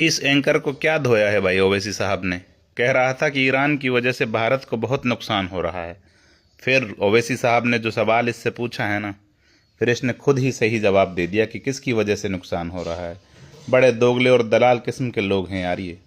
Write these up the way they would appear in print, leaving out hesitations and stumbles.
इस एंकर को क्या धोया है भाई ओवैसी साहब ने। कह रहा था कि ईरान की वजह से भारत को बहुत नुकसान हो रहा है। फिर ओवैसी साहब ने जो सवाल इससे पूछा है ना, फिर इसने खुद ही सही जवाब दे दिया कि किसकी वजह से नुकसान हो रहा है। बड़े दोगले और दलाल किस्म के लोग हैं यार ये।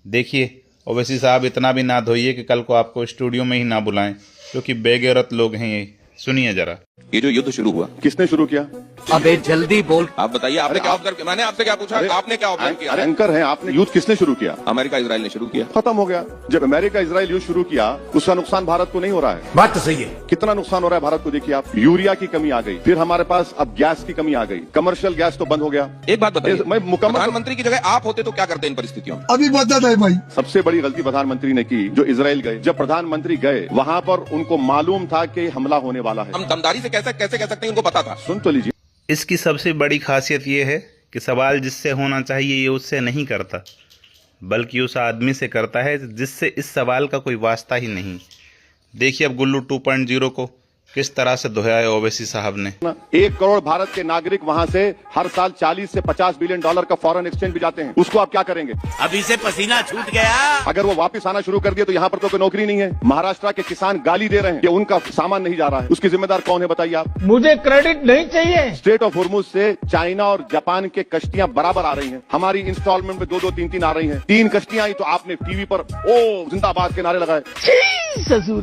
देखिए ओवैसी साहब, इतना भी ना धोइए कि कल को आपको स्टूडियो में ही ना बुलाएं, क्योंकि बेगैरत लोग हैं ये। सुनिए जरा। ये जो युद्ध शुरू हुआ, किसने शुरू किया? अबे जल्दी बोल। आप बताइए, आपने क्या ऑब्जर्व किया? मैंने आपसे क्या पूछा, आपने क्या ऑब्जर्व किया? एंकर हैं, आपने युद्ध किसने शुरू किया? अमेरिका इजराइल ने शुरू किया। खत्म हो गया। जब अमेरिका इजराइल युद्ध शुरू किया, उसका नुकसान भारत को नहीं हो रहा है। बात तो सही है। कितना नुकसान हो रहा है भारत को देखिए आप। यूरिया की कमी आ गई, फिर हमारे पास अब गैस की कमी आ गई, कमर्शियल गैस तो बंद हो गया। एक बात बताइए, मैं मुकम्मल प्रधानमंत्री की जगह आप होते तो क्या करते इन परिस्थितियों में? अभी बता दे भाई। सबसे बड़ी गलती प्रधानमंत्री ने की जो इजराइल गए। जब प्रधानमंत्री गए वहां पर उनको मालूम था कि हमला होने वाला है। हम दमदारी से कैसे कह सकते हैं, उनको पता था। सुन तो लीजिए। इसकी सबसे बड़ी खासियत ये है कि सवाल जिससे होना चाहिए ये उससे नहीं करता, बल्कि उस आदमी से करता है जिससे इस सवाल का कोई वास्ता ही नहीं। देखिए अब गुल्लू 2.0 को किस तरह से धोया है ओवैसी साहब ने। 1 करोड़ भारत के नागरिक वहां से हर साल 40 से 50 बिलियन डॉलर का फॉरेन एक्सचेंज भी जाते हैं। उसको आप क्या करेंगे? अभी से पसीना छूट गया। अगर वो वापस आना शुरू कर दिए तो यहाँ पर तो कोई नौकरी नहीं है। महाराष्ट्र के किसान गाली दे रहे हैं कि उनका सामान नहीं जा रहा है। उसकी जिम्मेदार कौन है बताइए आप? मुझे क्रेडिट नहीं चाहिए। स्ट्रेट ऑफ हॉर्मुज से चाइना और जापान के कश्तियां बराबर आ रही हैं। हमारी इंस्टॉलमेंट में 2-2, 3-3 आ रही हैं। 3 कश्तियां आई तो आपने टीवी पर ओ जिंदाबाद के नारे लगाए।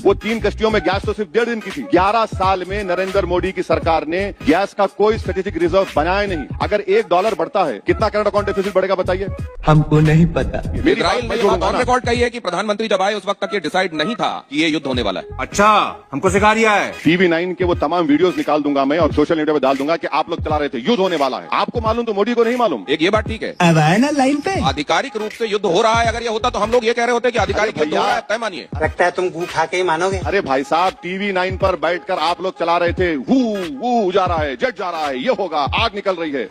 वो 3 कश्तियों में गैस तो सिर्फ 1.5 दिन की थी। 11 साल में नरेंद्र मोदी की सरकार ने गैस का कोई स्ट्रेटेजिक रिजर्व बनाया नहीं। अगर $1 बढ़ता है, कितना करंट अकाउंट डेफिसिट बढ़ेगा बताइए? हमको नहीं पता। इजराइल में ऑन रिकॉर्ड कही है कि प्रधानमंत्री जब आए उस वक्त तक ये डिसाइड नहीं था कि ये युद्ध होने वाला है। अच्छा, हमको सिखा दिया है। TV9 के वो तमाम वीडियोस निकाल दूंगा मैं और सोशल मीडिया पे डाल दूंगा कि आप लोग चला रहे थे, युद्ध होने वाला है। आपको मालूम तो मोदी को नहीं मालूम। एक ये बात ठीक है, अब आए ना लाइन पे। आधिकारिक रूप से युद्ध हो रहा है। अगर ये होता तो हम लोग ये कह रहे होते कि आधिकारिक युद्ध हो रहा है, तय मानिए। लगता है तुम गू खा के ही मानोगे। अरे भाई साहब, TV9 पर बैठकर आप लोग चला रहे थे, हु जा रहा है, जेट जा रहा है, ये होगा, आग निकल रही है।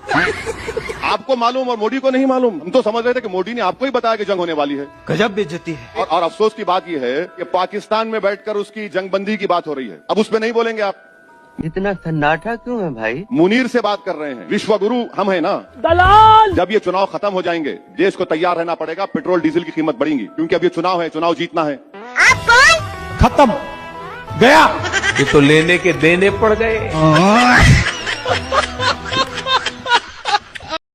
आपको मालूम और मोदी को नहीं मालूम। हम तो समझ रहे थे कि मोदी ने आपको ही बताया कि जंग होने वाली है। गजब बेइज्जती है। और अफसोस की बात यह है कि पाकिस्तान में बैठकर उसकी जंगबंदी की बात हो रही है। अब उस पर नहीं बोलेंगे आप। इतना सन्नाटा क्यों है भाई? मुनीर से बात कर रहे हैं। विश्व गुरु हम है ना। दलाल। जब ये चुनाव खत्म हो जाएंगे, देश को तैयार रहना पड़ेगा। पेट्रोल डीजल की कीमत बढ़ेगी, क्योंकि अब ये चुनाव है, चुनाव जीतना है। आप कौन? खत्म गया। ये तो लेने के देने पड़ गए।